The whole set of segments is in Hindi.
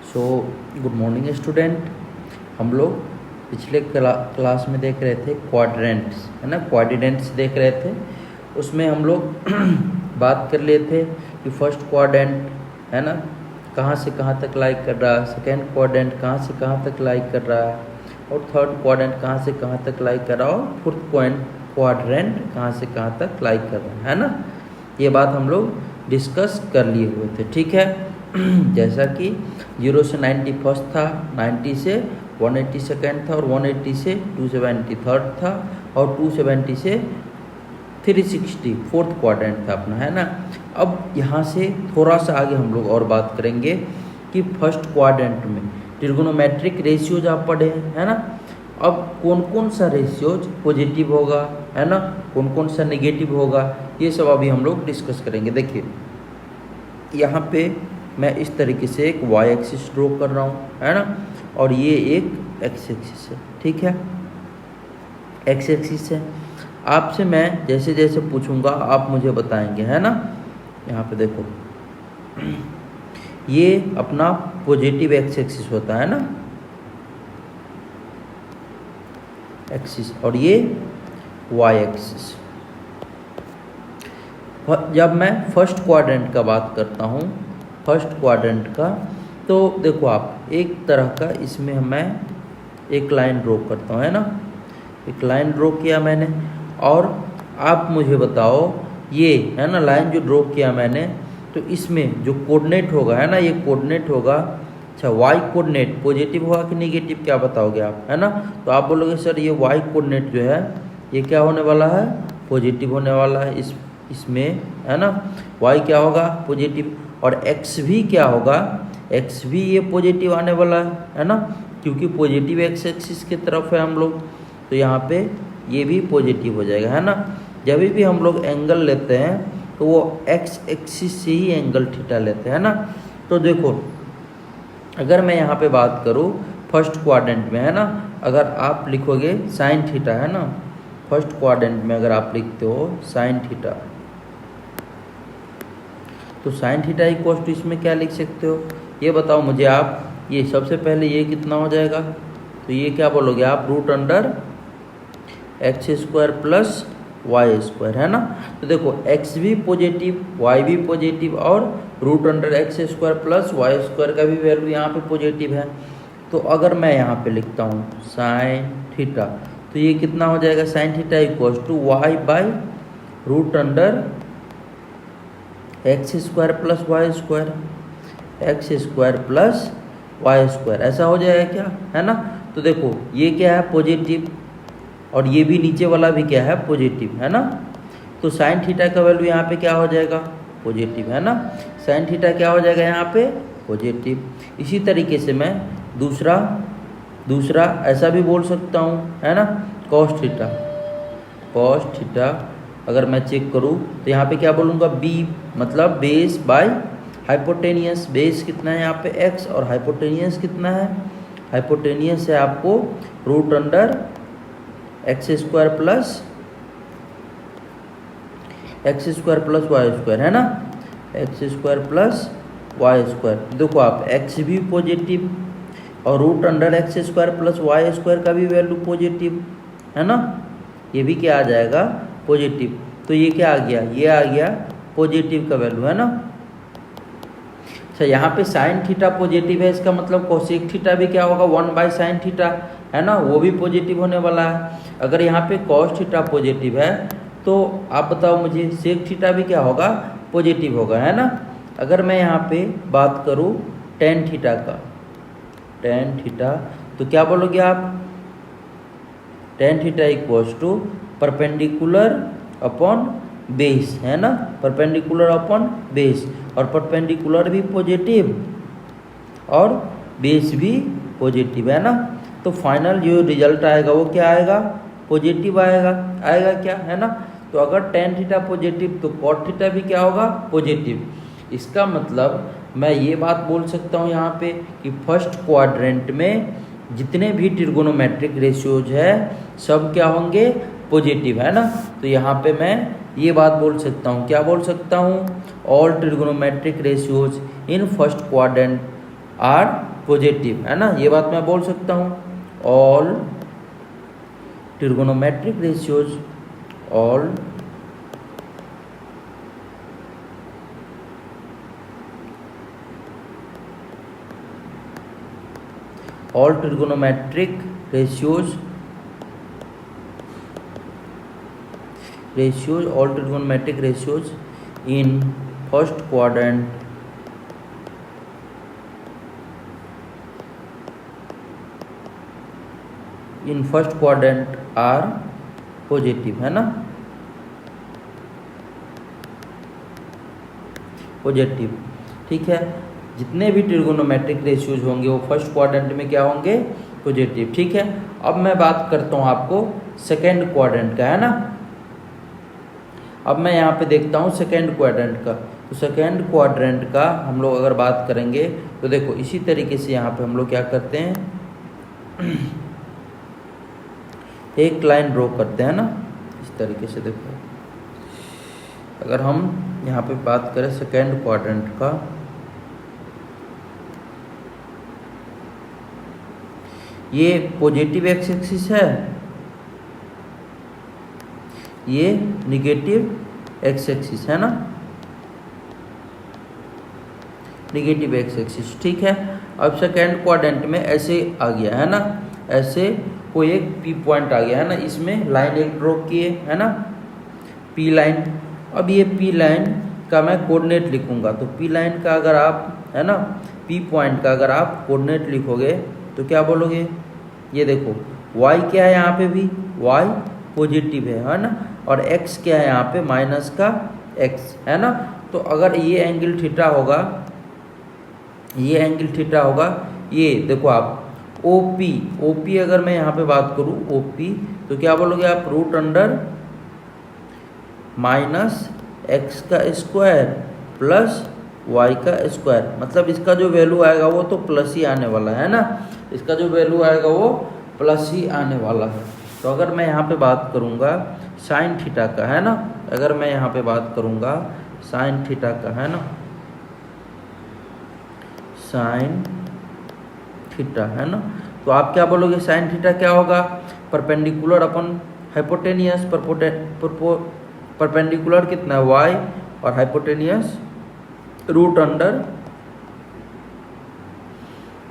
So good morning student. हम लोग पिछले क्लास में देख रहे थे क्वाड्रेंट्स, है ना, क्वाड्रेंट्स देख रहे थे। उसमें हम लोग बात कर लिए थे कि फर्स्ट क्वाड्रेंट है ना कहाँ से कहाँ तक लाइक कर रहा है, सेकेंड क्वाड्रेंट कहाँ से कहाँ तक लाइक कर रहा है, और थर्ड क्वाड्रेंट कहाँ से कहाँ तक लाइक कर रहा है, और फोर्थ क्वाड्रेंट कहाँ से कहाँ तक लाइक कर रहा है ना। ये बात हम लोग डिस्कस कर लिए हुए थे, ठीक है। जैसा कि 0 से 90 फर्स्ट था, 90 से 180 सेकेंड था, और 180 से 270 थर्ड था, और 270 से 360 फोर्थ क्वाड्रेंट था अपना, है ना। अब यहाँ से थोड़ा सा आगे हम लोग और बात करेंगे कि फर्स्ट क्वाड्रेंट में ट्रिगोनोमेट्रिक रेशियोज आप पढ़े हैं, है ना। अब कौन कौन सा रेशियोज पॉजिटिव होगा, है ना, कौन कौन सा नेगेटिव होगा, ये सब अभी हम लोग डिस्कस करेंगे। देखिए यहाँ पे मैं इस तरीके से एक वाई एक्सिस ड्रॉ कर रहा हूँ, है ना, और ये एक एक्स एक्सिस है, ठीक है, एक्स एक्सिस है। आपसे मैं जैसे जैसे पूछूंगा आप मुझे बताएंगे, है ना। यहाँ पे देखो ये अपना पॉजिटिव एक्स एक्सिस होता है ना, एक्सिस, और ये वाई एक्सिस। जब मैं फर्स्ट क्वाड्रेंट का बात करता हूँ, फर्स्ट क्वाड्रेंट का, तो देखो आप एक तरह का इसमें मैं एक लाइन ड्रॉ करता हूँ, है ना, एक लाइन ड्रॉ किया मैंने, और आप मुझे बताओ ये है ना लाइन जो ड्रॉ किया मैंने, तो इसमें जो कोऑर्डिनेट होगा, है ना, ये कोऑर्डिनेट होगा, अच्छा वाई कोऑर्डिनेट पॉजिटिव होगा कि नेगेटिव, क्या बताओगे आप, है ना। तो आप बोलोगे सर ये वाई कोऑर्डिनेट जो है ये क्या होने वाला है, पॉजिटिव होने वाला है इसमें, है ना। वाई क्या होगा, पॉजिटिव, और एक्स भी क्या होगा, एक्स भी ये पॉजिटिव आने वाला है ना, क्योंकि पॉजिटिव एक्स एक्सिस की तरफ है हम लोग, तो यहाँ पे ये भी पॉजिटिव हो जाएगा, है ना। जब भी हम लोग एंगल लेते हैं तो वो एक्स एक्सिस से ही एंगल थीटा लेते हैं ना। तो देखो अगर मैं यहाँ पे बात करूँ फर्स्ट क्वाड्रेंट में, है ना, अगर आप लिखोगे साइन थीटा, है ना, फर्स्ट क्वाड्रेंट में अगर आप लिखते हो साइन थीटा, तो साइन थीटा इक्वल टू इसमें क्या लिख सकते हो, ये बताओ मुझे आप। ये सबसे पहले ये कितना हो जाएगा, तो ये क्या बोलोगे आप, root under x square plus y square, है ना। तो देखो एक्स भी पॉजिटिव, वाई भी पॉजिटिव, और root under x square plus y square का भी वैल्यू यहाँ पे पॉजिटिव है। तो अगर मैं यहाँ पे लिखता हूँ साइन थीटा, तो ये कितना हो जाएगा, sine theta equal to y by root under x square plus y square, x square plus y square, ऐसा हो जाएगा क्या, है ना। तो देखो ये क्या है, पॉजिटिव, और ये भी नीचे वाला भी क्या है, पॉजिटिव, है ना। तो साइन थीटा का वैल्यू यहाँ पे क्या हो जाएगा, पॉजिटिव, है ना। साइन थीटा क्या हो जाएगा यहाँ पे, पॉजिटिव। इसी तरीके से मैं दूसरा ऐसा भी बोल सकता हूँ, है ना, कॉस थीटा, कॉस थीटा अगर मैं चेक करूँ तो यहाँ पे क्या बोलूँगा, बी मतलब बेस बाय हाइपोटेनियस। बेस कितना है यहाँ पे एक्स, और हाइपोटेनियस कितना है, हाइपोटेनियस है आपको root under x square plus y square, है ना, x square plus y square. देखो आप एक्स भी पॉजिटिव, और root under x square plus y square का भी वैल्यू पॉजिटिव, है ना, ये भी क्या आ जाएगा, पॉजिटिव। तो ये क्या आ गया, ये आ गया पॉजिटिव का वैल्यू, है ना। अच्छा यहाँ पे साइन थीटा पॉजिटिव है, इसका मतलब कोसेक थीटा भी क्या होगा, 1 बाई साइन थीटा, है ना, वो भी पॉजिटिव होने वाला है। अगर यहाँ पे कॉस थीटा पॉजिटिव है तो आप बताओ मुझे सेक थीटा भी क्या होगा, पॉजिटिव होगा, है ना। अगर मैं यहाँ पे बात करूँ टेन थीटा का, टेन थीटा, तो क्या बोलोगे आप, tan theta equals to perpendicular upon base, है ना, परपेंडिकुलर अपॉन बेस, और परपेंडिकुलर भी पॉजिटिव और बेस भी पॉजिटिव, है ना। तो फाइनल जो रिजल्ट आएगा वो क्या आएगा, पॉजिटिव आएगा क्या, है ना। तो अगर टेन थीटा पॉजिटिव तो कॉट थीटा भी क्या होगा, पॉजिटिव। इसका मतलब मैं ये बात बोल सकता हूँ यहाँ पे कि फर्स्ट क्वाड्रेंट में जितने भी ट्रिगोनोमेट्रिक रेशियोज है सब क्या होंगे, पॉजिटिव, है ना। तो यहाँ पे मैं ये बात बोल सकता हूँ, क्या बोल सकता हूँ, all trigonometric ratios in first quadrant are positive, है ना, ये बात मैं बोल सकता हूँ। ऑल ट्रिगोनोमेट्रिक रेशियोज, ऑल trigonometric ratios, all trigonometric ratios in first quadrant are positive, है ना, पॉजिटिव। ठीक है, जितने भी ट्रिगोनोमेट्रिक रेशियोज होंगे वो फर्स्ट क्वाड्रेंट में क्या होंगे, पॉजिटिव। ठीक है, अब मैं बात करता हूँ आपको सेकेंड क्वाड्रेंट का, है ना। अब मैं यहाँ पे देखता हूँ सेकेंड क्वाड्रेंट का। तो सेकेंड क्वाड्रेंट का हम लोग अगर बात करेंगे तो देखो इसी तरीके से यहाँ पे हम लोग क्या करते हैं, एक लाइन ड्रॉ करते हैं ना, इस तरीके से। देखो अगर हम यहाँ पे बात करें सेकेंड क्वाड्रेंट का, ये पॉजिटिव एक्स एक्सिस है, ये निगेटिव एक्स एक्सिस है ना, निगेटिव एक्स एक्सिस। ठीक है, अब सेकेंड क्वाड्रेंट में ऐसे आ गया है ना, ऐसे कोई एक पी पॉइंट आ गया है ना, इसमें लाइन एक ड्रॉ किए, है ना, पी लाइन। अब ये पी लाइन का मैं कोऑर्डिनेट लिखूंगा, तो पी लाइन का अगर आप, है ना, पी पॉइंट का अगर आप कोऑर्डिनेट लिखोगे तो क्या बोलोगे, ये देखो y क्या है यहाँ पे भी, y पॉजिटिव है ना, और x क्या है यहाँ पे, माइनस का x, है ना। तो अगर ये एंगल थीटा होगा, ये एंगल थीटा होगा, ये देखो आप OP अगर मैं यहाँ पे बात करूँ OP, तो क्या बोलोगे आप, रूट अंडर माइनस एक्स का स्क्वायर प्लस y का स्क्वायर, मतलब इसका जो वैल्यू आएगा वो तो प्लस ही आने वाला है ना, इसका जो वैल्यू आएगा वो प्लस ही आने वाला है। तो अगर मैं यहाँ पे बात करूँगा साइन थीटा का, है ना, अगर मैं यहाँ पे बात करूँगा साइन थीटा का, है ना, साइन थीटा, है ना, तो आप क्या बोलोगे, साइन थीटा क्या होगा, परपेंडिकुलर अपन हाइपोटेनियस, परपेंडिकुलर कितना है y, और hypotenuse root under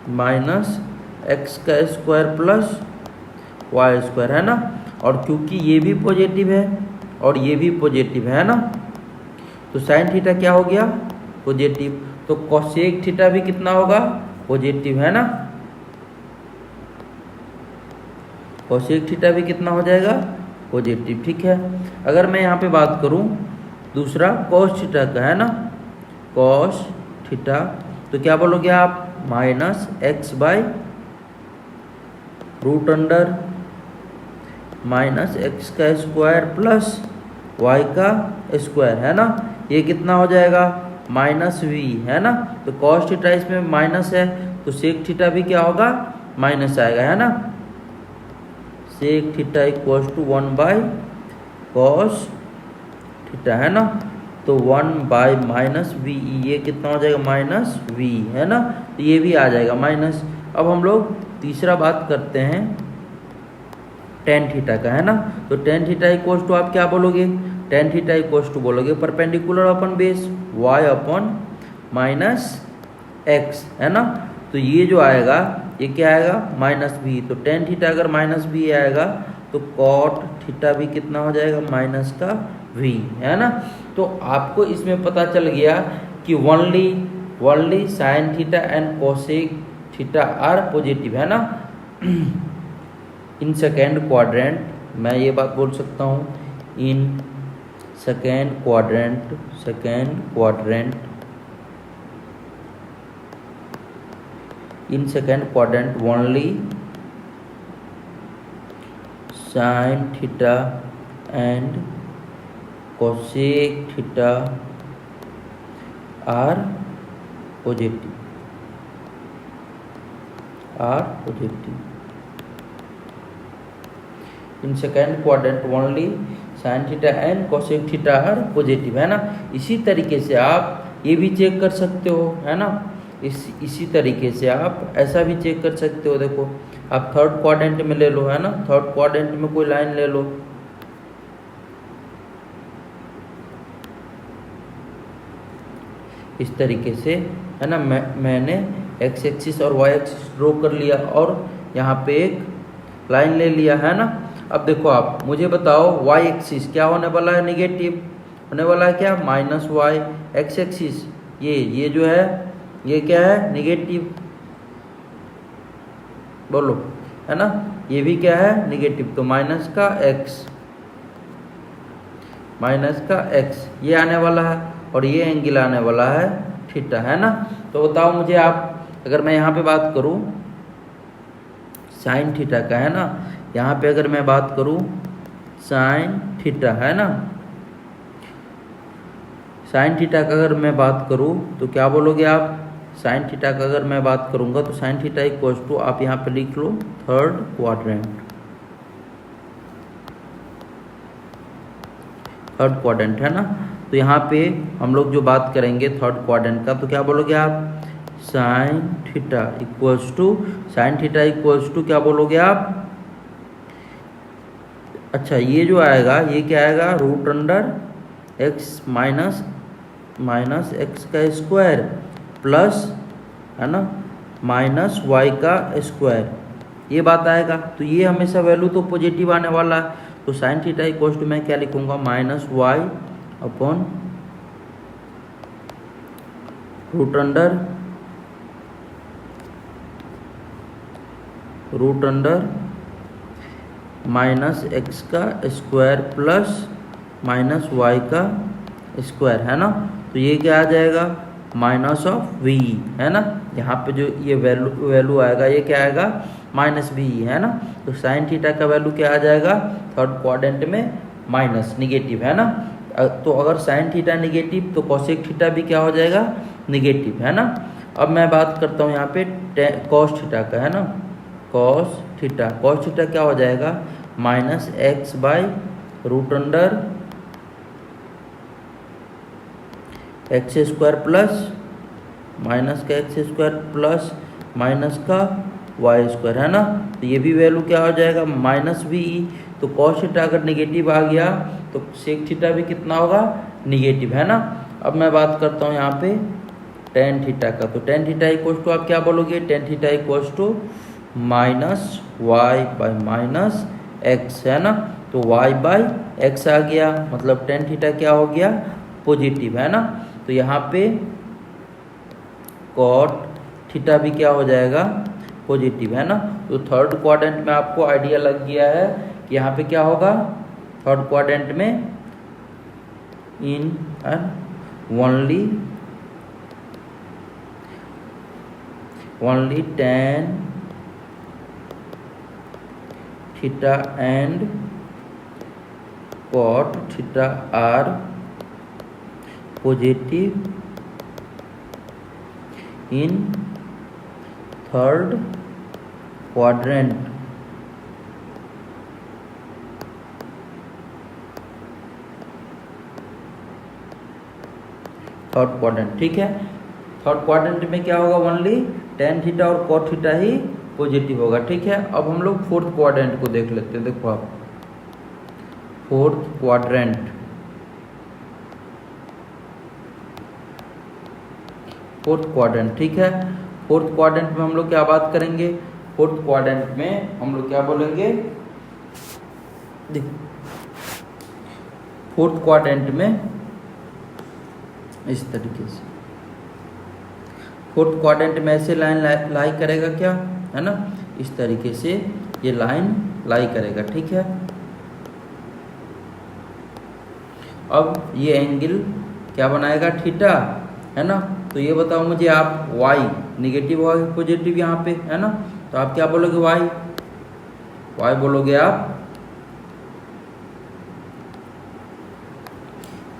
minus x का स्क्वायर प्लस वाई स्क्वायर, है ना। और क्योंकि ये भी पॉजिटिव है और ये भी पॉजिटिव है ना, तो साइन थीटा क्या हो गया, पॉजिटिव। तो कोसेक थीटा भी कितना होगा, पॉजिटिव, है ना, कोसेक थीटा भी कितना हो जाएगा, पॉजिटिव। ठीक है, अगर मैं यहाँ पे बात करूँ दूसरा कॉस थीटा का, है ना, कॉस थीटा, तो क्या बोलोगे आप, minus x by root under minus x का स्क्वायर प्लस वाई का स्क्वायर, है ना, ये कितना हो जाएगा, माइनस वी, है ना। तो कॉस थीटा इसमें माइनस है, तो सेक थीटा भी क्या होगा, माइनस आएगा, है ना। Sec theta equals to 1 by cos theta, है ना, तो 1 बाई माइनस वी, ये कितना हो जाएगा, माइनस वी, है ना, तो ये भी आ जाएगा माइनस। अब हम लोग तीसरा बात करते हैं टेन थीटा का, है ना, तो टेन थीटा इक्वल्स टू आप क्या बोलोगे, टेन थीटा इक्वल्स टू बोलोगे परपेंडिकुलर अपन बेस y अपन माइनस एक्स, है ना, तो ये जो आएगा ये क्या आएगा, माइनस बी। तो टेन थीटा अगर माइनस बी आएगा तो कॉट थीटा भी कितना हो जाएगा, माइनस का v, है ना। तो आपको इसमें पता चल गया कि only sine theta and cosec theta are positive, है ना। इन सेकेंड क्वाड्रेंट मैं ये बात बोल सकता हूँ, in second quadrant only sine theta and cosec theta are positive, in second quadrant only sine theta and cosec theta are positive, है ना। इसी तरीके से आप ये भी चेक कर सकते हो, है ना, इसी तरीके से आप ऐसा भी चेक कर सकते हो। देखो आप थर्ड क्वाड्रेंट में ले लो, है ना, थर्ड क्वाड्रेंट में कोई लाइन ले लो, इस तरीके से, है ना। मैंने एक्स एक्सिस और वाई एक्सिस ड्रॉ कर लिया और यहाँ पे एक लाइन ले लिया, है ना। अब देखो आप मुझे बताओ वाई एक्सिस क्या होने वाला है, निगेटिव होने वाला है क्या, माइनस वाई। एक्स एक्सिस ये जो है ये क्या है, निगेटिव, बोलो, है ना। ये भी क्या है, निगेटिव, तो माइनस का एक्स, माइनस का एक्स ये आने वाला है और ये एंगल आने वाला है थीटा, है ना। तो बताओ मुझे आप, अगर मैं यहाँ पे बात करूँ साइन थीटा का, है ना, यहाँ पे अगर मैं बात करूँ साइन थीटा, है ना, साइन थीटा का अगर मैं बात करूँ तो क्या बोलोगे आप, साइन थीटा का अगर मैं बात करूँगा तो साइन थीटा इक्वल्स टू, आप यहाँ पे लिख लो थर्ड क्वाड्रेंट, थर्ड क्वाड्रेंट, है ना। तो यहाँ पे हम लोग जो बात करेंगे थर्ड क्वाड्रेंट का, तो क्या बोलोगे आप, sine theta equals to, sine theta equals to क्या बोलोगे आप, अच्छा ये जो आएगा ये क्या आएगा, root under x minus x का स्क्वायर प्लस, है ना, माइनस वाई का स्क्वायर, ये बात आएगा। तो ये हमेशा वैल्यू तो पॉजिटिव आने वाला है, तो साइन थीटा इक्वल्स टू मैं क्या लिखूंगा, minus y upon root under minus x का स्क्वायर प्लस माइनस वाई का स्क्वायर, है ना। तो ये क्या आ जाएगा, माइनस ऑफ वी, है ना। यहाँ पे जो ये वैल्यू आएगा ये क्या आएगा, माइनस वी, है ना। तो साइन थीटा का वैल्यू क्या आ जाएगा, थर्ड क्वाड्रेंट में माइनस, निगेटिव, है ना। तो अगर साइन थीटा निगेटिव तो कॉसेक थीटा भी क्या हो जाएगा, निगेटिव, है ना। अब मैं बात करता हूँ यहाँ पे कॉस थीटा का, है ना, कॉस थीटा क्या हो जाएगा, minus x by root under x square plus minus का एक्स स्क्वायर प्लस माइनस का वाई स्क्वायर, है ना। तो ये भी वैल्यू क्या हो जाएगा, माइनस वी। तो कॉस थीटा अगर निगेटिव आ गया तो सेक थीटा भी कितना होगा, निगेटिव, है ना। अब मैं बात करता हूँ यहाँ पे टेन थीटा का, तो टेन थीटा इक्वल्स टू आप क्या बोलोगे, tan theta equals to minus y by minus x, है ना। तो वाई बाई एक्स आ गया, मतलब टेन थीटा क्या हो गया, पॉजिटिव, है ना। तो यहाँ पे कॉट थीटा भी क्या हो जाएगा, पॉजिटिव, है ना। तो थर्ड क्वाड्रेंट में आपको आइडिया लग गया है कि यहाँ पे क्या होगा, थर्ड क्वाड्रेंट में in only tan theta and cot theta are positive in third quadrant. Third quadrant, ठीक है। थर्ड क्वाड्रेंट में क्या होगा, ओनली टेन थीटा और कॉट थीटा ही पॉजिटिव होगा, ठीक है। अब हम लोग फोर्थ क्वाड्रेंट को देख लेते हैं। देखो आप फोर्थ क्वाड्रेंट, ठीक है। फोर्थ क्वाड्रेंट में हम लोग क्या बात करेंगे, फोर्थ क्वाड्रेंट में हम लोग क्या बोलेंगे, फोर्थ क्वाड्रेंट में इस तरीके से, फोर्थ क्वाड्रेंट में ऐसे लाइन लाई करेगा क्या, है ना, इस तरीके से ये लाइन लाई करेगा, ठीक है। अब ये एंगल क्या बनाएगा, थीटा, है ना। तो ये बताओ मुझे आप, y निगेटिव और पॉजिटिव यहाँ पे, है ना। तो आप क्या बोलोगे, y बोलोगे आप,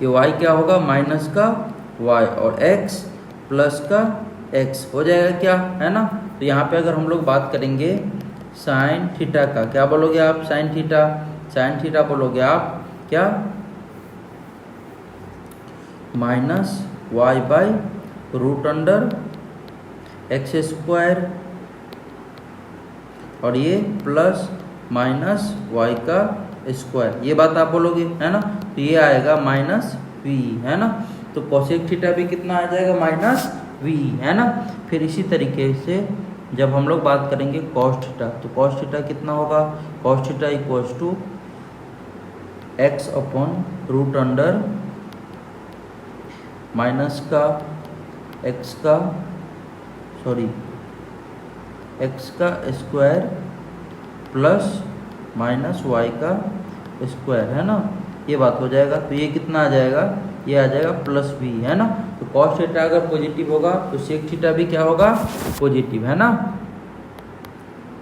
ये y क्या होगा, माइनस का y और x प्लस का x हो जाएगा क्या, है ना। तो यहाँ पे अगर हम लोग बात करेंगे साइन थीटा का, क्या बोलोगे आप, साइन थीटा बोलोगे आप क्या, minus y by root under x square और ये प्लस माइनस वाई का स्क्वायर, ये बात आप बोलोगे है ना। तो ये आएगा माइनस वी है ना। तो कोसेक थीटा भी कितना आ जाएगा, माइनस वी है ना। फिर इसी तरीके से जब हम लोग बात करेंगे कॉस थीटा, तो कॉस थीटा कितना होगा, cos theta equals to x upon root under minus का एक्स का स्क्वायर प्लस माइनस वाई का स्क्वायर है ना, ये बात हो जाएगा। तो ये कितना आ जाएगा, ये आ जाएगा प्लस वी है ना। तो कॉस थीटा अगर पॉजिटिव होगा तो सेक थीटा भी क्या होगा, पॉजिटिव है ना।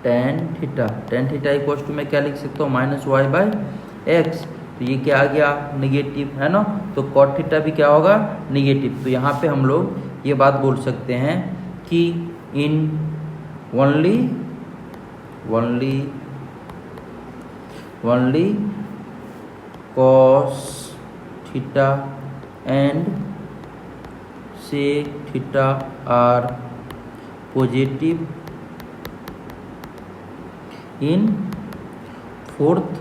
टेन थीटा इक्वल्स टू मैं क्या लिख सकता हूँ, माइनस वाई बाई एक्स। तो ये क्या आ गया, निगेटिव है ना। तो कॉट थीटा भी क्या होगा, निगेटिव। तो यहाँ पे हम लोग ये बात बोल सकते हैं कि in only cos theta and sec theta are positive in fourth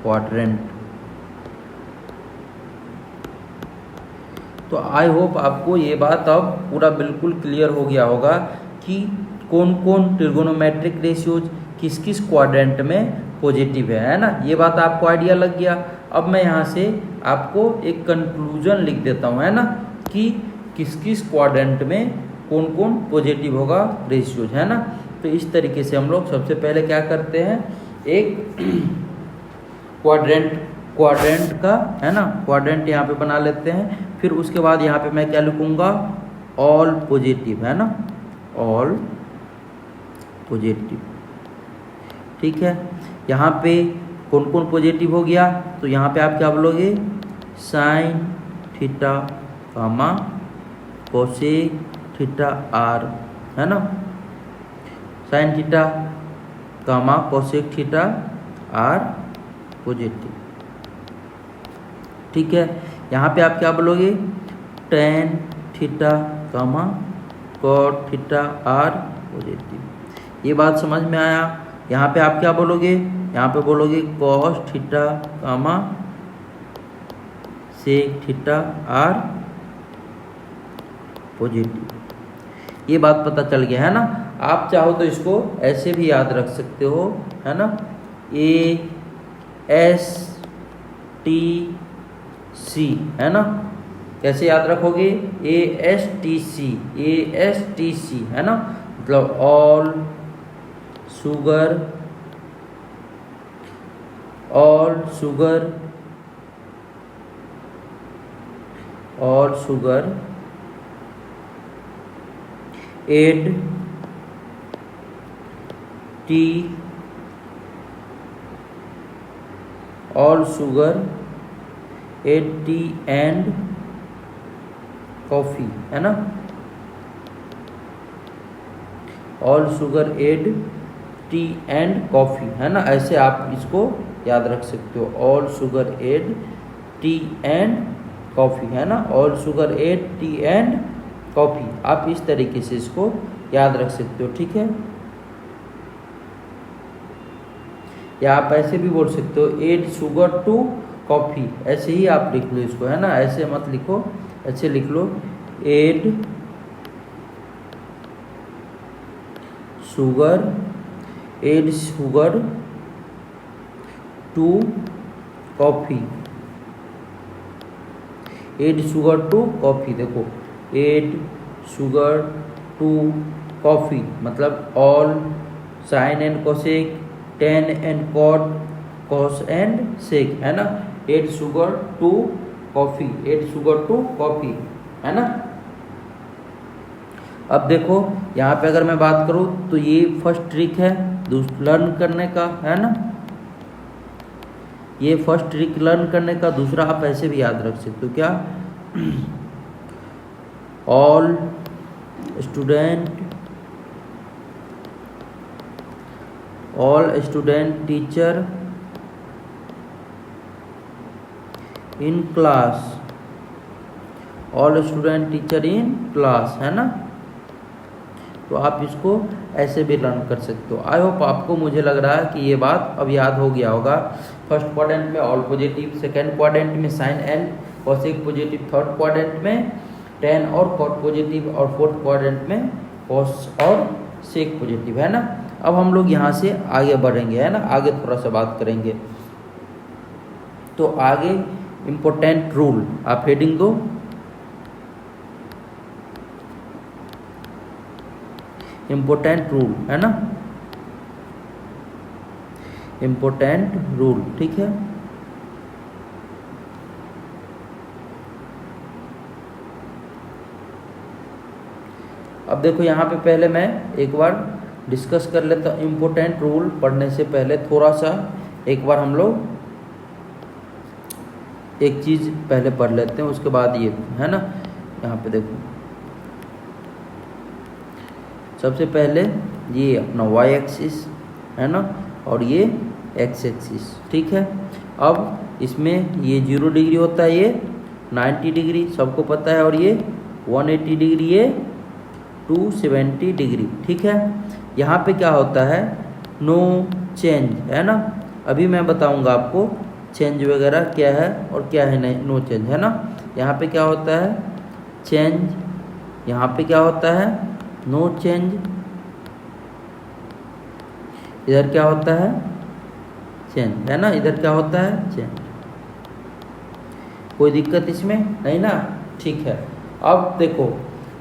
quadrant। तो आई होप आपको ये बात अब पूरा बिल्कुल क्लियर हो गया होगा कि कौन कौन ट्रिगोनोमेट्रिक रेशियोज किस किस क्वाड्रेंट में पॉजिटिव है ना। ये बात आपको आइडिया लग गया। अब मैं यहाँ से आपको एक कंक्लूजन लिख देता हूँ है ना, कि किस किस क्वाड्रेंट में कौन कौन पॉजिटिव होगा रेशियोज है ना। तो इस तरीके से हम लोग सबसे पहले क्या करते हैं, एक क्वाड्रेंट का है ना, क्वाड्रेंट यहाँ पे बना लेते हैं। फिर उसके बाद यहाँ पे मैं क्या लिखूँगा, ऑल पॉजिटिव है ना, ऑल पॉजिटिव। ठीक है, यहाँ पे कौन कौन पॉजिटिव हो गया, तो यहाँ पे आप क्या बोलोगे, sine theta comma cosec theta are है ना, sine theta comma cosec theta are positive. ठीक है, यहाँ पे आप क्या बोलोगे, tan theta comma cot theta are positive. ये बात समझ में आया। यहाँ पे आप क्या बोलोगे, यहाँ पे बोलोगे cos theta comma sec theta are positive. ये बात पता चल गया है ना। आप चाहो तो इसको ऐसे भी याद रख सकते हो है ना, ए एस टी सी है ना। कैसे याद रखोगे, ए एस टी सी है ना, मतलब all sugar Ed T all sugar Ed T and coffee है ना, all sugar Ed T and coffee है ना। ऐसे आप इसको याद रख सकते हो, all sugar Ed T and coffee है ना, all sugar Ed T and coffee. आप इस तरीके से इसको याद रख सकते हो। ठीक है, या आप ऐसे भी बोल सकते हो, एड शुगर टू कॉफ़ी, ऐसे ही आप लिख लो इसको है ना, ऐसे मत लिखो, ऐसे लिख लो, add sugar to coffee, add sugar to coffee. देखो, एड शुगर टू कॉफ़ी मतलब all sine and cosec, tan and cot, cos and sec है ना, add sugar to coffee, add sugar to coffee है ना। अब देखो यहाँ पे अगर मैं बात करूँ तो ये फर्स्ट ट्रिक है लर्न करने का है ना, ये फर्स्ट ट्रिक लर्न करने का। दूसरा आप ऐसे भी याद रख सकते हो, क्या, all student teacher in class, all student teacher in class है ना। तो आप इसको ऐसे भी लर्न कर सकते हो। आई होप आपको, मुझे लग रहा है कि ये बात अब याद हो गया होगा। फर्स्ट क्वाड्रेंट में ऑल पॉजिटिव, सेकंड क्वाड्रेंट में sine and cosec positive, third quadrant में टेन और कॉट पॉजिटिव, और फोर्थ क्वाड्रेंट में कॉस और सेक पॉजिटिव, है ना। अब हम लोग यहाँ से आगे बढ़ेंगे, है ना, आगे थोड़ा सा बात करेंगे। तो आगे इम्पोर्टेंट रूल, आप हेडिंग दो, इम्पोर्टेंट रूल, है ना, इम्पोर्टेंट रूल, ठीक है। अब देखो यहाँ पे पहले मैं एक बार डिस्कस कर लेता हूँ। इम्पोर्टेंट रूल पढ़ने से पहले थोड़ा सा एक बार हम लोग एक चीज़ पहले पढ़ लेते हैं, उसके बाद ये, है ना। यहाँ पे देखो, सबसे पहले ये अपना y एक्सिस, है ना, और ये x एक्सिस, ठीक है। अब इसमें ये 0 डिग्री होता है, ये 90 डिग्री सबको पता है, और ये 180 डिग्री, ये 270 डिग्री, ठीक है। यहाँ पे क्या होता है, नो चेंज, है ना। अभी मैं बताऊंगा आपको चेंज वगैरह क्या है और क्या है नहीं, नो चेंज, है ना। यहाँ पे क्या होता है, चेंज, यहाँ पे क्या होता है, नो चेंज, इधर क्या होता है, चेंज, है ना, इधर क्या होता है, चेंज। कोई दिक्कत इसमें नहीं ना, ठीक है। अब देखो,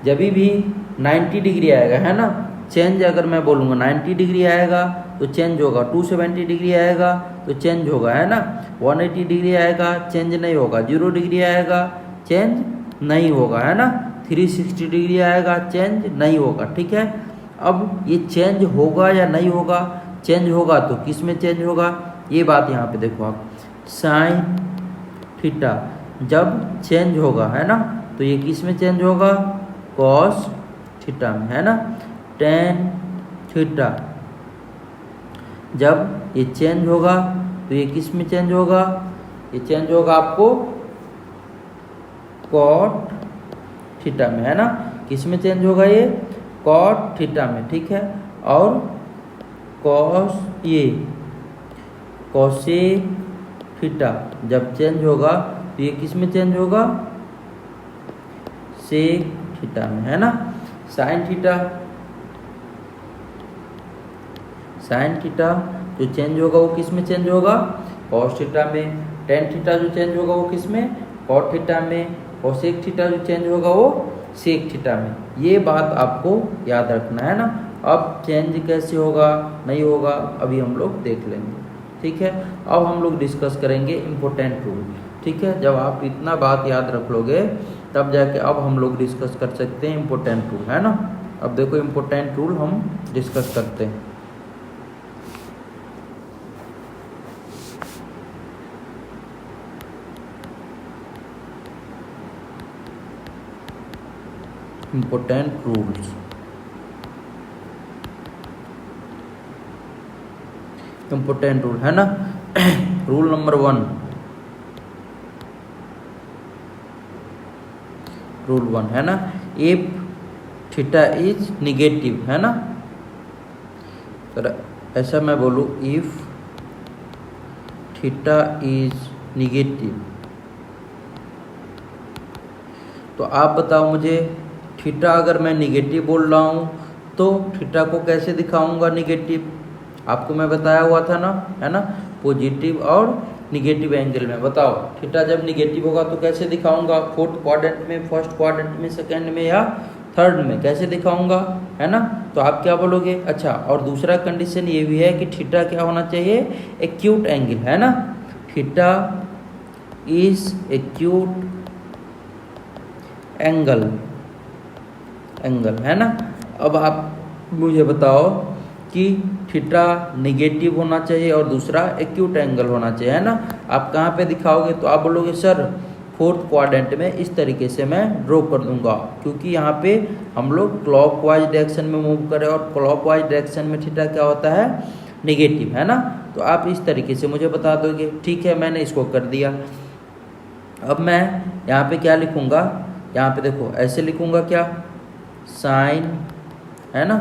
जब भी 90 डिग्री आएगा, है ना, चेंज अगर मैं बोलूँगा 90 डिग्री आएगा तो चेंज होगा, 270 डिग्री आएगा तो चेंज होगा, है ना, 180 डिग्री आएगा चेंज नहीं होगा, 0 डिग्री आएगा चेंज नहीं होगा, है ना, 360 डिग्री आएगा चेंज नहीं होगा, ठीक है। अब ये चेंज होगा या नहीं होगा, चेंज होगा तो किस में चेंज होगा, ये बात यहाँ पे देखो आप, साइन थीटा जब चेंज होगा, है ना, तो ये किस में चेंज होगा, कॉस थीटा में, है ना। टेन थीटा जब ये चेंज होगा तो ये किस में चेंज होगा, ये चेंज होगा आपको कॉट थीटा में, है ना। किस में चेंज होगा, ये कॉट थीटा में, ठीक है। और कॉस, ये कॉसेक थीटा जब चेंज होगा तो ये किस में चेंज होगा, सेक थीटा में, है ना। साइन थीटा, साइन थीटा जो चेंज होगा वो किस में चेंज होगा, कॉस थीटा में। टेन थीटा जो चेंज होगा वो किस में, कॉट थीटा में। कॉसेक थीटा जो चेंज होगा वो सेक थीटा में। ये बात आपको याद रखना, है ना। अब चेंज कैसे होगा नहीं होगा अभी हम लोग देख लेंगे, ठीक है। अब हम लोग डिस्कस करेंगे इम्पोर्टेंट रूल, ठीक है। जब आप इतना बात याद रख लोगे तब जाके अब हम लोग डिस्कस कर सकते हैं इम्पोर्टेंट रूल, है ना। अब देखो इम्पोर्टेंट रूल हम डिस्कस करते हैं। इम्पोर्टेंट रूल्स, इम्पोर्टेंट रूल, है ना। रूल नंबर 1, रूल 1, है ना, इफ थीटा इज निगेटिव, है ना। तो ऐसा मैं बोलूँ, इफ थीटा इज निगेटिव, तो आप बताओ मुझे, थीटा अगर मैं निगेटिव बोल रहा हूँ तो थीटा को कैसे दिखाऊंगा निगेटिव, आपको मैं बताया हुआ था ना, है ना, पॉजिटिव और निगेटिव एंगल में। बताओ थीटा जब निगेटिव होगा तो कैसे दिखाऊंगा, फोर्थ क्वाड्रेंट में, फर्स्ट क्वाड्रेंट में, सेकंड में या थर्ड में, कैसे दिखाऊंगा, है ना। तो आप क्या बोलोगे, अच्छा, और दूसरा कंडीशन ये भी है कि थीटा क्या होना चाहिए, एक्यूट एंगल, है ना। Theta is acute angle, angle, है ना। अब आप मुझे बताओ कि थीटा निगेटिव होना चाहिए और दूसरा एक्यूट एंगल होना चाहिए, है ना। आप कहाँ पे दिखाओगे, तो आप बोलोगे सर फोर्थ क्वाड्रेंट में इस तरीके से मैं ड्रॉ कर दूंगा, क्योंकि यहाँ पे हम लोग क्लॉकवाइज डायरेक्शन में मूव करें और क्लॉकवाइज डायरेक्शन में थीटा क्या होता है, निगेटिव, है ना। तो आप इस तरीके से मुझे बता दोगे, ठीक है, मैंने इसको कर दिया। अब मैं यहाँ पे क्या लिखूँगा, यहाँ पे देखो ऐसे लिखूँगा क्या, साइन, है ना।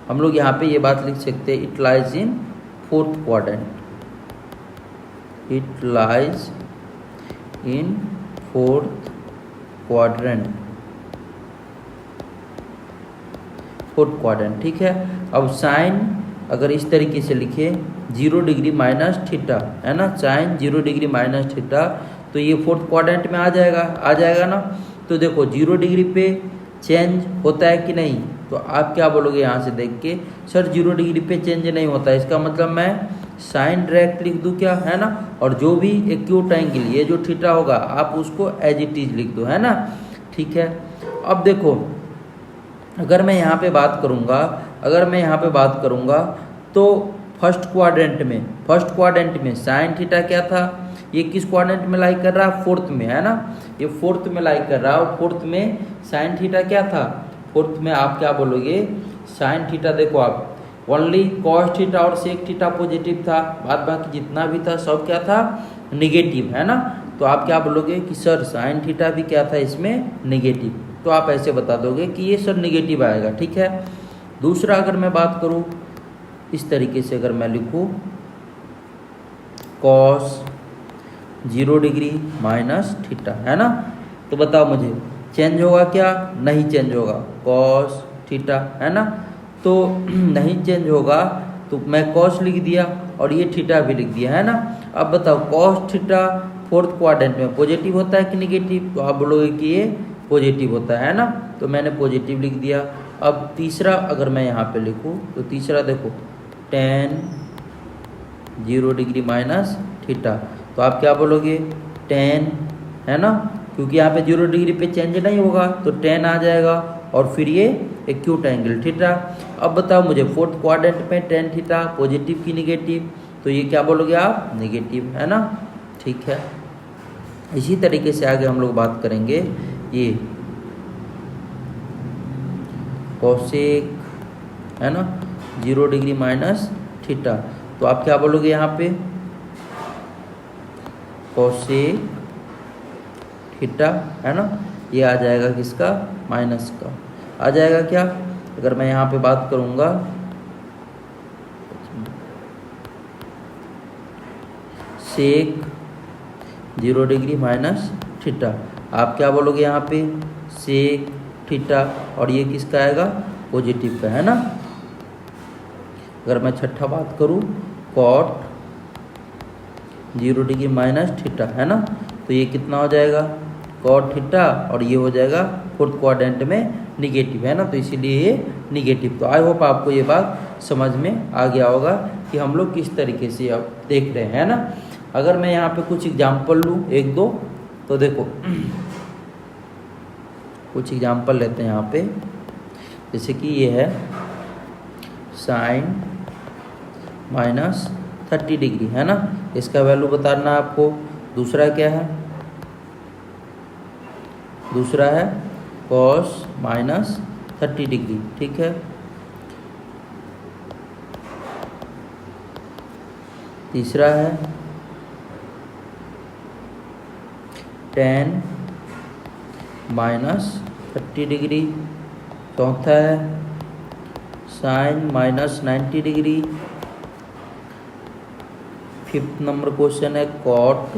हम लोग यहाँ पे ये बात लिख सकते हैं, it lies in fourth quadrant, it lies in fourth quadrant, fourth quadrant, ठीक है। अब साइन अगर इस तरीके से लिखे 0 डिग्री माइनस थीटा, है ना, साइन 0 डिग्री माइनस थीटा, तो ये फोर्थ क्वाड्रेंट में आ जाएगा ना। तो देखो 0 डिग्री पे चेंज होता है कि नहीं, तो आप क्या बोलोगे यहाँ से देख के, सर 0 डिग्री पे चेंज नहीं होता है, इसका मतलब मैं साइन डायरेक्ट लिख दूँ क्या, है ना। और जो भी एक्यूट एंगल ये जो थीटा होगा आप उसको एज इट इज लिख दो, है ना, ठीक है। अब देखो अगर मैं यहाँ पे बात करूँगा तो फर्स्ट क्वाड्रेंट में साइन थीटा क्या था, ये किस क्वाड्रेंट में लाई कर रहा है, फोर्थ में, है ना, ये फोर्थ में लाई कर रहा है। और फोर्थ में साइन थीटा क्या था, फोर्थ में आप क्या बोलोगे, साइन थीटा देखो आप ओनली कॉस थीटा और सेक थीटा पॉजिटिव था, बाद बाकी जितना भी था सब क्या था, निगेटिव, है ना। तो आप क्या बोलोगे कि सर साइन थीटा भी क्या था इसमें, निगेटिव, तो आप ऐसे बता दोगे कि ये सर निगेटिव आएगा, ठीक है। दूसरा अगर मैं बात करूँ इस तरीके से, अगर मैं लिखूँ कॉस 0 डिग्री माइनस थीटा, है ना, तो बताओ मुझे चेंज होगा क्या, नहीं चेंज होगा, कॉस थीटा, है ना, तो नहीं चेंज होगा तो मैं कॉस लिख दिया और ये थीटा भी लिख दिया, है ना। अब बताओ कॉस थीटा फोर्थ क्वाड्रेंट में पॉजिटिव होता है कि निगेटिव, तो आप बोलोगे कि ये पॉजिटिव होता है ना, तो मैंने पॉजिटिव लिख दिया। अब तीसरा अगर मैं यहाँ पे लिखूँ तो तीसरा देखो tan 0 डिग्री माइनस थीटा, तो आप क्या बोलोगे tan, है ना, क्योंकि यहाँ पे 0 डिग्री पे चेंज नहीं होगा तो tan आ जाएगा और फिर ये एक्यूट एंगल थीटा। अब बताओ मुझे फोर्थ क्वाड्रेंट में tan थीटा पॉजिटिव की निगेटिव, तो ये क्या बोलोगे आप, निगेटिव, है ना, ठीक है। इसी तरीके से आगे हम लोग बात करेंगे ये कोसेक, है ना, 0 डिग्री माइनस थीटा, तो आप क्या बोलोगे यहाँ पे कोसेक थीटा, है ना, ये आ जाएगा किसका, माइनस का आ जाएगा क्या। अगर मैं यहाँ पे बात करूँगा सेक 0 डिग्री माइनस थीटा, आप क्या बोलोगे यहाँ पे सेक थीटा, और ये किसका आएगा, पॉजिटिव का, है ना। अगर मैं छठा बात करूँ कॉट 0 डिग्री माइनस थीटा, है ना, तो ये कितना हो जाएगा, कॉट थीटा, और ये हो जाएगा फोर्थ क्वाड्रेंट में निगेटिव, है ना, तो इसीलिए ये निगेटिव। तो आई होप आपको ये बात समझ में आ गया होगा कि हम लोग किस तरीके से अब देख रहे हैं, ना। अगर मैं यहाँ पे कुछ एग्जाम्पल लूँ एक दो, तो देखो कुछ एग्जाम्पल लेते हैं यहाँ पे, जैसे कि ये है साइन माइनस 30 डिग्री, है ना, इसका वैल्यू बताना है आपको। दूसरा क्या है, दूसरा है कॉस माइनस 30 डिग्री, ठीक है। तीसरा है tan माइनस 30 डिग्री। चौथा है sine minus 90 degree. Fifth number question है cot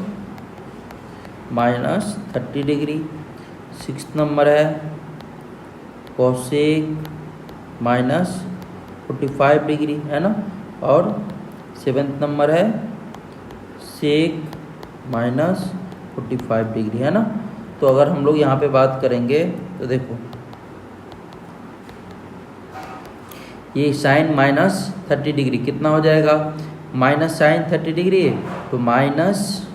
minus 30 degree. Sixth number है कोसेक माइनस 45 डिग्री, है ना, और सेवेंथ नंबर है सेक माइनस 45 डिग्री, है ना। तो अगर हम लोग यहाँ पे बात करेंगे तो देखो ये साइन माइनस 30 डिग्री कितना हो जाएगा, माइनस साइन 30 डिग्री है तो माइनस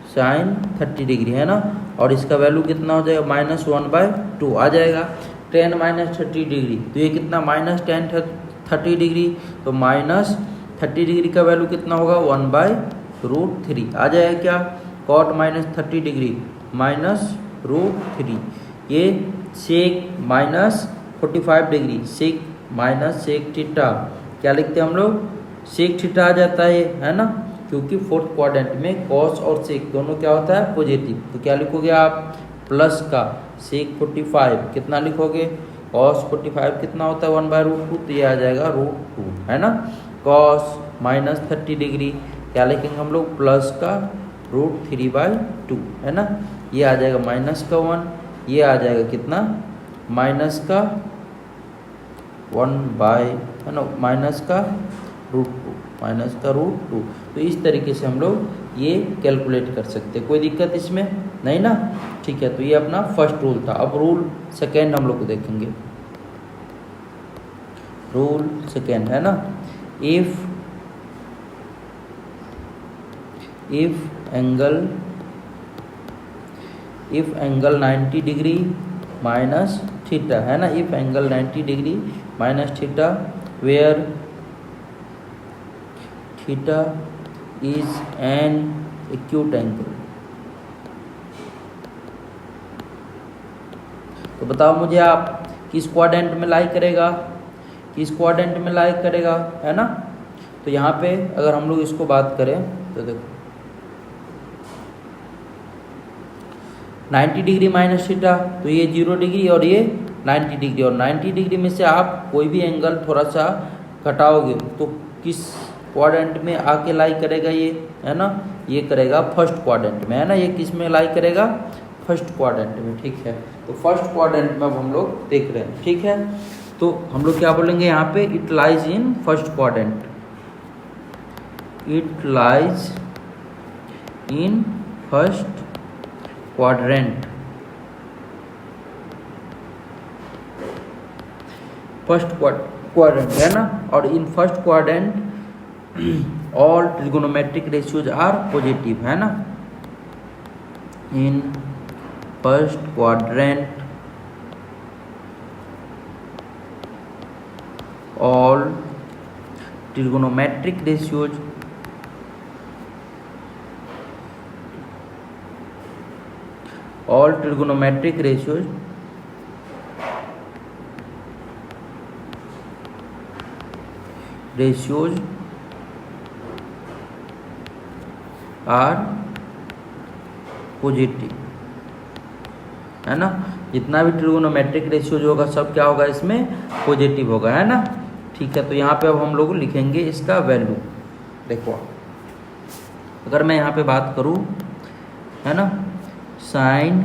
साइन 30 डिग्री, है ना, और इसका वैल्यू कितना हो जाएगा, -1/2 आ जाएगा। tan माइनस 30 डिग्री तो ये कितना, माइनस tan 30 डिग्री, तो माइनस 30 डिग्री का वैल्यू कितना होगा, 1/√3 आ जाएगा क्या। कॉट माइनस 30 डिग्री -√3, ये sec minus 45 degree, sec minus sec theta, क्या लिखते हैं हम लोग, सेक थीटा आ जाता है ना, क्योंकि फोर्थ क्वाड्रेंट में कॉस और सेक दोनों क्या होता है, पॉजिटिव। तो क्या लिखोगे आप, प्लस का सेक 45 कितना लिखोगे, कॉस 45 कितना होता है 1/√2, तो ये आ जाएगा √2 है ना। कॉस माइनस 30 डिग्री क्या लिखेंगे हम लोग, प्लस का √3/2 है ना। ये आ जाएगा माइनस का 1, ये आ जाएगा कितना माइनस का 1 है ना, माइनस का √2। तो इस तरीके से हम लोग ये कैलकुलेट कर सकते हैं, कोई दिक्कत इसमें नहीं ना। ठीक है, तो ये अपना फर्स्ट रूल था। अब रूल सेकेंड हम लोग को देखेंगे। रूल सेकेंड है ना, if angle 90 degree minus theta है ना, if angle 90 degree minus theta where theta is an acute angle. तो बताओ मुझे आप किस क्वाड्रेंट में लाई करेगा, किस क्वाड्रेंट में लाई करेगा है ना। तो यहाँ पे अगर हम लोग इसको बात करें तो देखो 90 डिग्री माइनस थीटा, तो ये 0 डिग्री और ये 90 डिग्री, और 90 डिग्री में से आप कोई भी एंगल थोड़ा सा घटाओगे तो किस क्वाड्रेंट में आके लाई करेगा ये है ना, ये करेगा फर्स्ट क्वाड्रेंट में है ना। ये किस में लाई करेगा, फर्स्ट क्वाड्रेंट में। ठीक है, तो फर्स्ट क्वाड्रेंट में अब हम लोग देख रहे हैं। ठीक है, तो हम लोग क्या बोलेंगे यहाँ पे, it lies in first quadrant, it lies in first quadrant, first quadrant है ना। और in first quadrant all trigonometric ratios are positive है ना। In first quadrant all trigonometric ratios are positive है ना। जितना भी ट्रिगोनोमेट्रिक रेशियोज होगा सब क्या होगा, इसमें पॉजिटिव होगा है ना। ठीक है, तो यहाँ पे अब हम लोग लिखेंगे इसका वैल्यू। देखो अगर मैं यहाँ पे बात करूँ है ना, साइन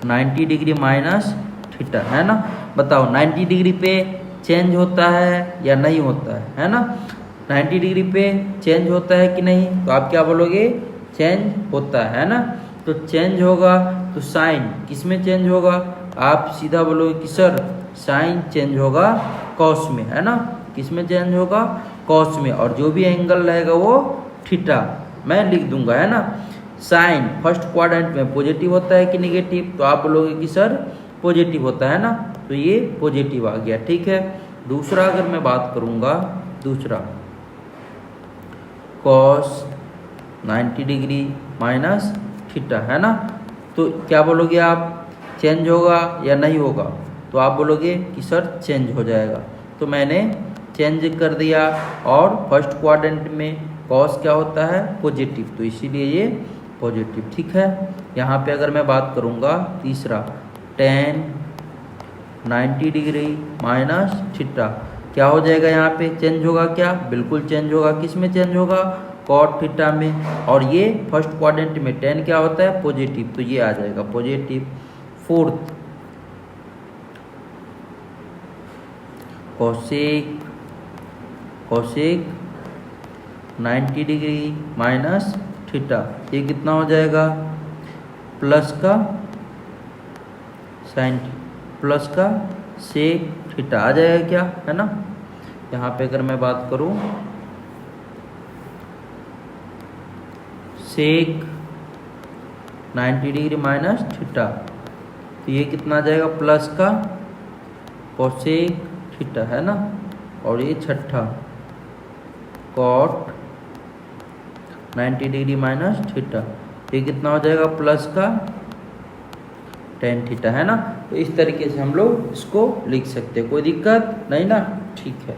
90 डिग्री माइनस थीटा है ना। बताओ 90 डिग्री पे चेंज होता है या नहीं होता है ना। 90 डिग्री पे चेंज होता है कि नहीं, तो आप क्या बोलोगे, चेंज होता है ना। तो चेंज होगा तो साइन किस में चेंज होगा, आप सीधा बोलोगे कि सर साइन चेंज होगा कॉस में है ना। किस में चेंज होगा, कॉस में, और जो भी एंगल रहेगा वो थीटा मैं लिख दूंगा है ना। साइन फर्स्ट क्वाड्रेंट में पॉजिटिव होता है कि नेगेटिव, तो आप बोलोगे कि सर पॉजिटिव होता है ना, तो ये पॉजिटिव आ गया। ठीक है, दूसरा अगर मैं बात करूंगा, दूसरा कॉस 90 डिग्री माइनस थीटा है ना, तो क्या बोलोगे आप, चेंज होगा या नहीं होगा, तो आप बोलोगे कि सर चेंज हो जाएगा। तो मैंने चेंज कर दिया, और फर्स्ट क्वाड्रेंट में कॉस क्या होता है, पॉजिटिव, तो इसीलिए ये पॉजिटिव। ठीक है, यहाँ पे अगर मैं बात करूँगा तीसरा, tan 90 डिग्री माइनस थीटा क्या हो जाएगा, यहाँ पे चेंज होगा क्या, बिल्कुल चेंज होगा। किस में चेंज होगा, कॉट थीटा में, और ये फर्स्ट क्वाड्रेंट में tan क्या होता है, पॉजिटिव, तो ये आ जाएगा positive. Fourth cosec 90 degree minus theta, ये कितना हो जाएगा, प्लस का साइन प्लस का सेक थीटा आ जाएगा क्या है ना। यहाँ पे अगर मैं बात करूँ सेक 90 डिग्री माइनस थीटा, तो ये कितना आ जाएगा, प्लस का कोसेक थीटा है ना, और ये छठा कॉट 90 डिग्री माइनस थीटा, ये कितना हो जाएगा, प्लस का tan थीटा है ना। तो इस तरीके से हम लोग इसको लिख सकते हैं, कोई दिक्कत नहीं ना। ठीक है,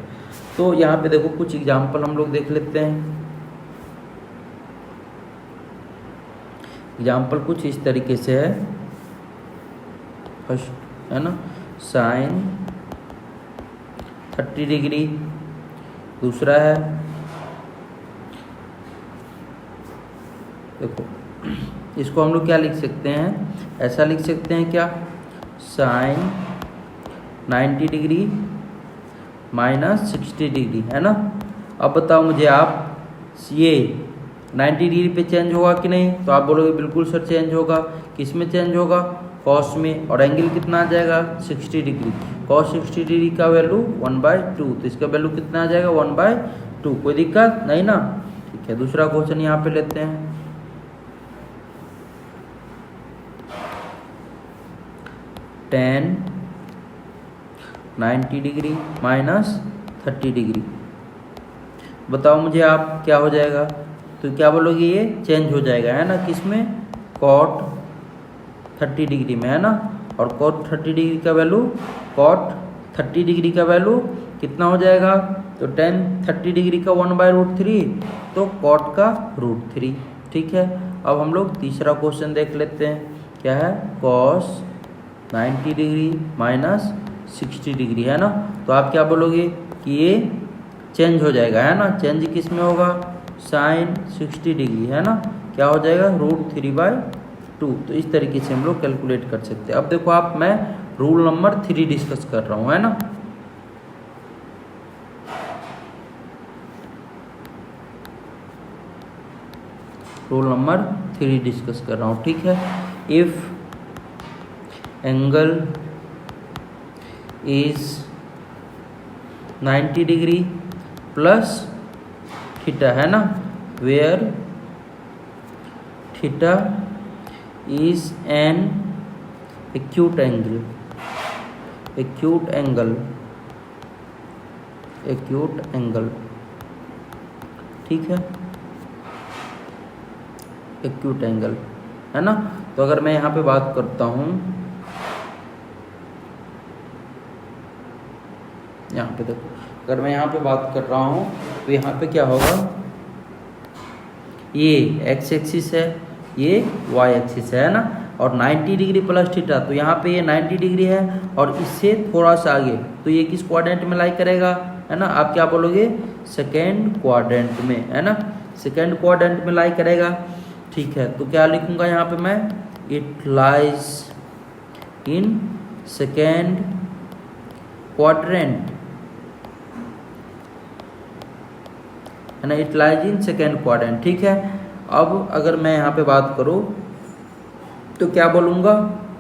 तो यहाँ पे देखो कुछ एग्जाम्पल हम लोग देख लेते हैं। एग्जाम्पल कुछ इस तरीके से है, फर्स्ट है ना साइन 30 डिग्री, दूसरा है देखो इसको हम लोग क्या लिख सकते हैं, ऐसा लिख सकते हैं क्या, साइन 90 डिग्री माइनस 60 डिग्री है ना। अब बताओ मुझे आप ये 90 डिग्री पे चेंज होगा कि नहीं, तो आप बोलोगे बिल्कुल सर चेंज होगा। किस में चेंज होगा, कॉस में, और एंगल कितना आ जाएगा 60 डिग्री। कॉस 60 डिग्री का वैल्यू 1/2, तो इसका वैल्यू कितना आ जाएगा 1/2। कोई दिक्कत नहीं ना, ठीक है। दूसरा क्वेश्चन यहाँ पे लेते हैं, टेन 90 डिग्री माइनस 30 डिग्री। बताओ मुझे आप क्या हो जाएगा, तो क्या बोलोगे ये चेंज हो जाएगा है ना, किस में, कॉट 30 डिग्री में है ना। और कॉट 30 डिग्री का वैल्यू, कॉट 30 डिग्री का वैल्यू कितना हो जाएगा, तो टेन 30 डिग्री का 1/√3, तो कॉट का √3, ठीक है। अब हम लोग तीसरा क्वेश्चन देख लेते हैं, क्या है, कॉस 90 डिग्री माइनस 60 डिग्री है ना। तो आप क्या बोलोगे कि ये चेंज हो जाएगा है ना, चेंज किस में होगा, साइन 60 डिग्री है ना, क्या हो जाएगा √3/2। तो इस तरीके से हम लोग कैलकुलेट कर सकते हैं। अब देखो आप, मैं रूल नंबर 3 डिस्कस कर रहा हूँ है ना। रूल नंबर 3 डिस्कस कर रहा हूँ, ठीक है। If angle is 90 degree plus theta है ना, where theta is an acute angle, acute angle, acute angle, ठीक है, एक्यूट एंगल है ना। तो अगर मैं यहाँ पे बात करता हूँ, यहाँ पे देखो, अगर मैं यहाँ पे बात कर रहा हूँ तो यहाँ पे क्या होगा, ये एक्स एक्सिस है, ये वाई एक्सिस है ना, और 90 डिग्री प्लस थीटा, तो यहाँ पे ये 90 डिग्री है और इससे थोड़ा सा आगे, तो ये किस क्वाड्रेंट में लाई करेगा है ना। आप क्या बोलोगे, सेकेंड क्वाड्रेंट में है ना, सेकेंड क्वाड्रेंट में लाई करेगा, ठीक है। तो क्या लिखूंगा यहाँ पे मैं, it lies in second quadrant है ना, it lies in second quadrant, ठीक है। अब अगर मैं यहाँ पे बात करूँ तो क्या बोलूँगा,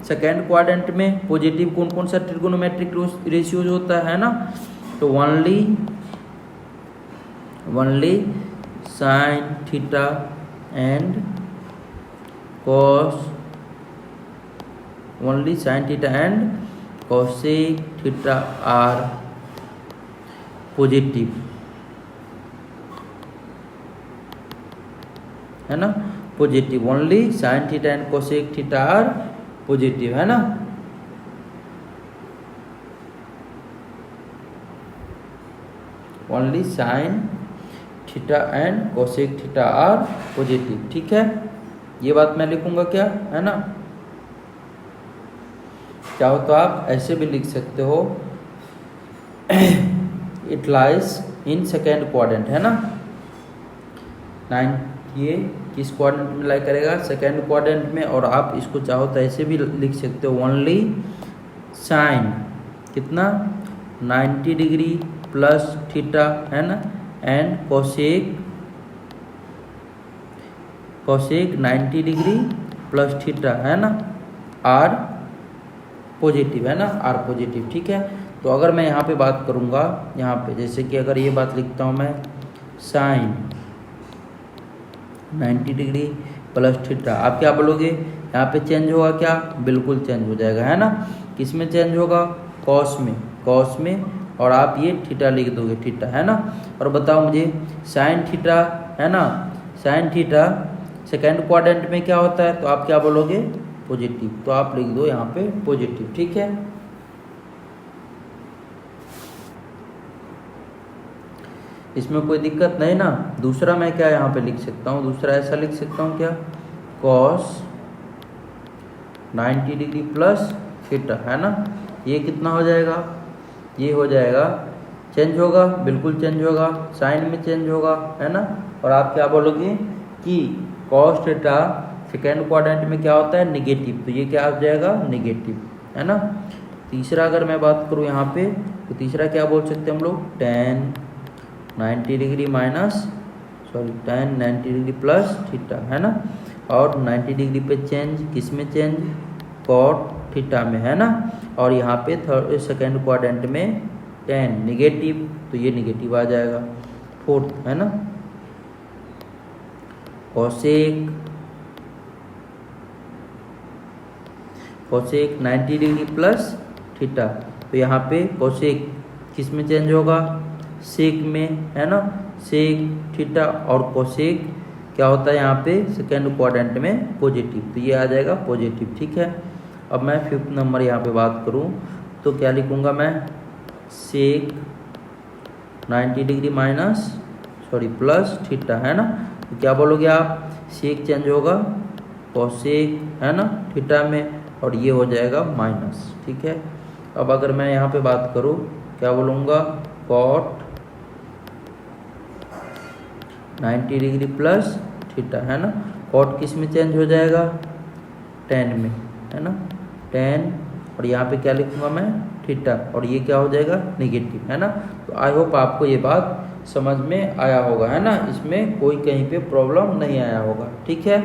सेकेंड क्वाड्रेंट में पॉजिटिव कौन कौन सा ट्रिगोनोमेट्रिक रेशियोज होता है ना, तो only sine theta and cos, only sine theta and cosec theta are positive है ना, positive, only sine theta and cosec theta are positive है ना। Only sine theta and cosec theta are positive, ठीक है। ये बात मैं लिखूंगा क्या है ना, चाहो तो आप ऐसे भी लिख सकते हो, it lies in second quadrant है ना, 9 ये किस क्वाड्रेंट में लाई करेगा, सेकेंड क्वाड्रेंट में। और आप इसको चाहो तो ऐसे भी लिख सकते हो, ओनली साइन कितना 90 डिग्री प्लस थीटा है ना, and cosec 90 degree plus theta है ना, आर पॉजिटिव है ना, आर पॉजिटिव, ठीक है। तो अगर मैं यहाँ पे बात करूँगा, यहाँ पे जैसे कि अगर ये बात लिखता हूँ मैं, साइन 90 डिग्री प्लस थीटा, आप क्या बोलोगे, यहाँ पे चेंज होगा क्या, बिल्कुल चेंज हो जाएगा है ना। किस में चेंज होगा, कॉस में, कॉस में, और आप ये थीटा लिख दोगे, थीटा है ना। और बताओ मुझे साइन थीटा है ना, साइन थीटा सेकेंड क्वाड्रेंट में क्या होता है, तो आप क्या बोलोगे, पॉजिटिव, तो आप लिख दो यहाँ पे पॉजिटिव, ठीक है। इसमें कोई दिक्कत नहीं ना। दूसरा मैं क्या यहाँ पे लिख सकता हूँ, दूसरा ऐसा लिख सकता हूँ क्या, कॉस 90 डिग्री प्लस थीटा, है ना। ये कितना हो जाएगा, ये हो जाएगा, चेंज होगा, बिल्कुल चेंज होगा, साइन में चेंज होगा, है ना। और आप क्या बोलोगे कि कॉस थीटा सेकेंड क्वाड्रेंट में क्या होता है, निगेटिव, तो ये क्या आ जाएगा, निगेटिव, है ना। तीसरा अगर मैं बात करूँ यहाँ पे, तो तीसरा क्या बोल सकते हैं हम लोग, tan 90 degree tan 90 degree plus theta, है ना। और 90 डिग्री पे चेंज, किस में चेंज, कॉट थीटा में, है ना। और यहाँ पे थर्ड सेकेंड क्वाड्रेंट में tan निगेटिव, तो ये निगेटिव आ जाएगा। फोर्थ, है ना, कोसेक 90 डिग्री प्लस थीटा, तो यहाँ पे कोसेक किस में चेंज होगा, सेक में, है ना, सेक थीटा। और कोसेक क्या होता है यहाँ पे सेकेंड क्वाड्रेंट में पॉजिटिव, तो ये आ जाएगा पॉजिटिव, ठीक है। अब मैं फिफ्थ नंबर यहाँ पे बात करूँ तो क्या लिखूँगा मैं, सेक 90 डिग्री प्लस थीटा, है ना। तो क्या बोलोगे आप, सेक चेंज होगा कोसेक, है ना, थीटा में, और ये हो जाएगा माइनस, ठीक है। अब अगर मैं यहाँ पे बात करूँ, क्या बोलूँगा, कॉट 90 डिग्री प्लस थीटा, है ना। कॉट किस में चेंज हो जाएगा, tan में, है ना, tan, और यहाँ पे क्या लिखूँगा मैं, थीटा, और ये क्या हो जाएगा, निगेटिव, है ना। तो आई होप आपको ये बात समझ में आया होगा, है ना, इसमें कोई कहीं पे प्रॉब्लम नहीं आया होगा, ठीक है।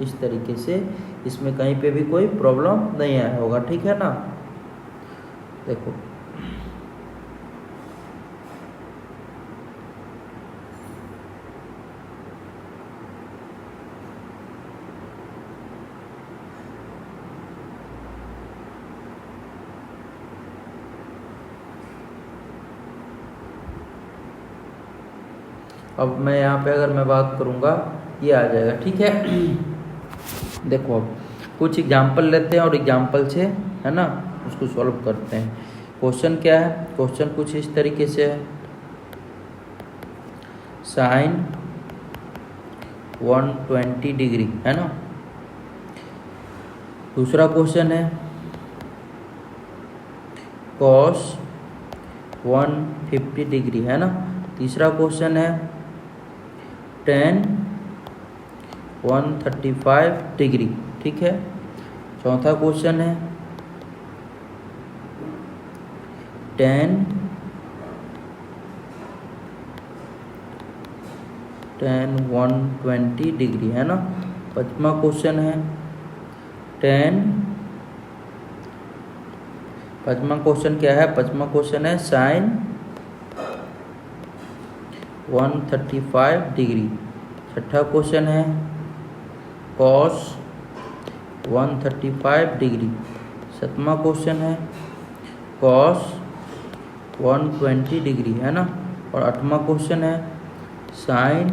इस तरीके से इसमें कहीं पे भी कोई प्रॉब्लम नहीं आया होगा, ठीक है ना। देखो अब मैं यहाँ पे अगर मैं बात करूँगा, ये आ जाएगा, ठीक है। देखो अब कुछ एग्जाम्पल लेते हैं और एग्जाम्पल से, है ना, उसको सॉल्व करते हैं। क्वेश्चन क्या है, क्वेश्चन कुछ इस तरीके से है, साइन 120 डिग्री, है ना। दूसरा क्वेश्चन है कॉस 150 डिग्री, है ना। तीसरा क्वेश्चन है tan 135 डिग्री, ठीक है। चौथा क्वेश्चन है tan 120 डिग्री, है ना। पांचवा क्वेश्चन है पांचवा क्वेश्चन क्या है, पांचवा क्वेश्चन है साइन 135 डिग्री। छठा क्वेश्चन है कॉस 135 डिग्री। सातवां क्वेश्चन है कॉस 120 डिग्री, है ना। और आठवां क्वेश्चन है साइन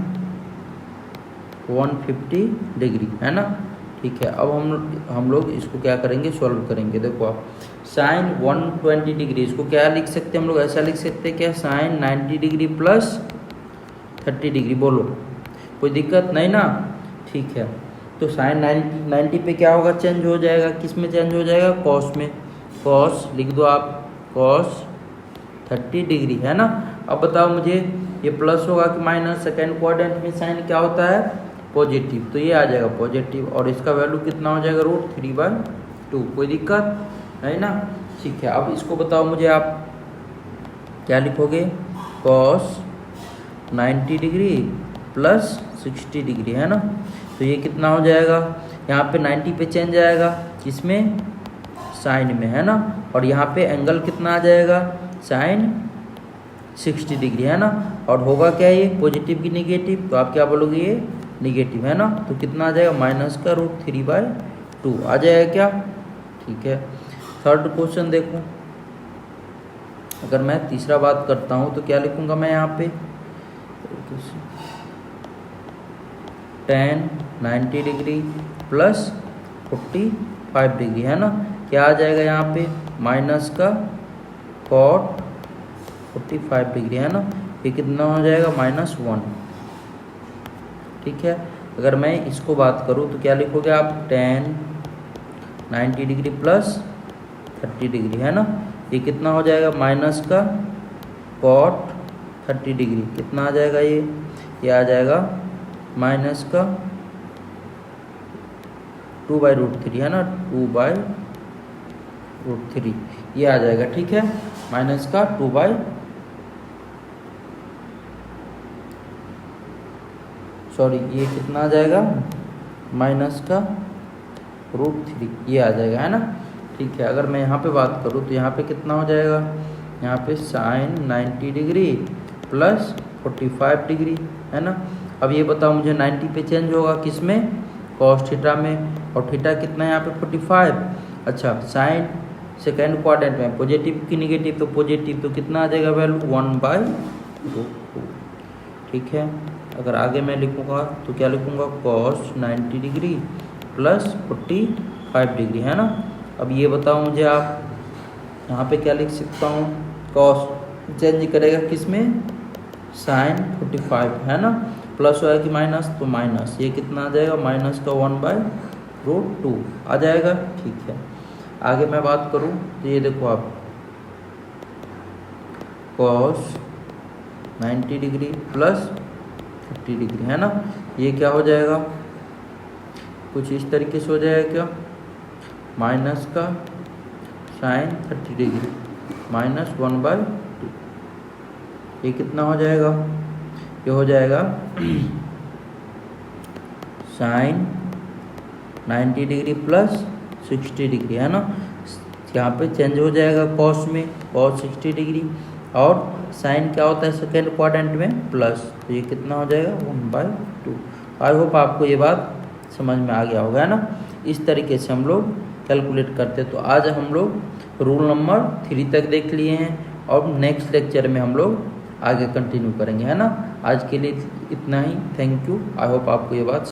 150 डिग्री, है ना। ठीक है, अब हम लोग इसको क्या करेंगे, सॉल्व करेंगे। देखो आप साइन 120 डिग्री, इसको क्या लिख सकते हैं हम लोग, ऐसा लिख सकते हैं क्या, साइन 90 डिग्री प्लस 30 डिग्री। बोलो कोई दिक्कत नहीं ना, ठीक है। तो साइन 90 पे क्या होगा, चेंज हो जाएगा, किस में चेंज हो जाएगा, कॉस में। कॉस लिख दो आप, कॉस 30 डिग्री, है ना। अब बताओ मुझे ये प्लस होगा कि माइनस, सेकेंड क्वाड्रेंट में साइन क्या होता है, पॉजिटिव, तो ये आ जाएगा पॉजिटिव। और इसका वैल्यू कितना हो जाएगा, √3/2। कोई दिक्कत नहीं ना, ठीक है। अब इसको बताओ मुझे, आप क्या लिखोगे, कॉस 90 डिग्री प्लस 60 डिग्री, है ना। तो ये कितना हो जाएगा, यहाँ पे 90 पे चेंज आएगा, किसमें, साइन में, है ना। और यहाँ पे एंगल कितना आ जाएगा, साइन 60 डिग्री, है ना। और होगा क्या ये, पॉजिटिव की निगेटिव, तो आप क्या बोलोगे, ये निगेटिव, है ना। तो कितना आ जाएगा, माइनस का √3/2 आ जाएगा क्या, ठीक है। थर्ड क्वेश्चन देखो, अगर मैं तीसरा बात करता हूँ तो क्या लिखूंगा मैं यहाँ पे, tan 90 डिग्री प्लस 45 डिग्री, है ना। क्या आ जाएगा यहाँ पे, माइनस का cot 45 डिग्री, है ना। ये कितना हो जाएगा, -1, ठीक है। अगर मैं इसको बात करूँ तो क्या लिखोगे आप, tan 90 डिग्री प्लस 30 डिग्री, है ना। ये कितना हो जाएगा, माइनस का cot 30 डिग्री, कितना आ जाएगा ये आ जाएगा माइनस का 2/√3, है ना, 2/√3 ये आ जाएगा, ठीक है। माइनस का ये कितना आ जाएगा, माइनस का √3 ये आ जाएगा, है ना, ठीक है। अगर मैं यहाँ पे बात करूँ तो यहाँ पे कितना हो जाएगा, यहाँ पे sin 90 डिग्री प्लस 45 डिग्री, है ना। अब ये बताओ मुझे 90 पे चेंज होगा किस में, cos थीटा में, और थीटा कितना है यहाँ पे 45। अच्छा, साइन सेकेंड क्वाड्रेंट में पॉजिटिव की निगेटिव, तो पॉजिटिव, तो कितना आ जाएगा वैल्यू 1/√2, ठीक है। अगर आगे मैं लिखूँगा तो क्या लिखूँगा, cos 90 डिग्री प्लस 45 डिग्री, है ना। अब ये बताओ मुझे आप यहाँ पे क्या लिख सकता हूँ, cos चेंज करेगा किस में, sin 45, है ना, प्लस होगा कि माइनस, तो माइनस, ये कितना आ जाएगा, माइनस का 1/√2 आ जाएगा, ठीक है। आगे मैं बात करूँ तो ये देखो आप, cos 90 डिग्री प्लस 30 डिग्री, है ना, ये क्या हो जाएगा, कुछ इस तरीके से हो जाएगा क्या, माइनस का sin 30 डिग्री माइनस 1/2, ये कितना हो जाएगा, ये हो जाएगा sin 90 डिग्री प्लस 60 डिग्री, है ना। यहाँ पे चेंज हो जाएगा cos में, cos 60 डिग्री, और sin क्या होता है सेकेंड क्वाड्रेंट में प्लस, तो ये कितना हो जाएगा 1/2। आई होप आपको ये बात समझ में आ गया होगा, है ना। इस तरीके से हम लोग कैलकुलेट करते हैं। तो आज हम लोग रूल नंबर 3 तक देख लिए हैं, और नेक्स्ट लेक्चर में हम लोग आगे कंटिन्यू करेंगे, है ना। आज के लिए इतना ही, थैंक यू। आई होप आपको ये बात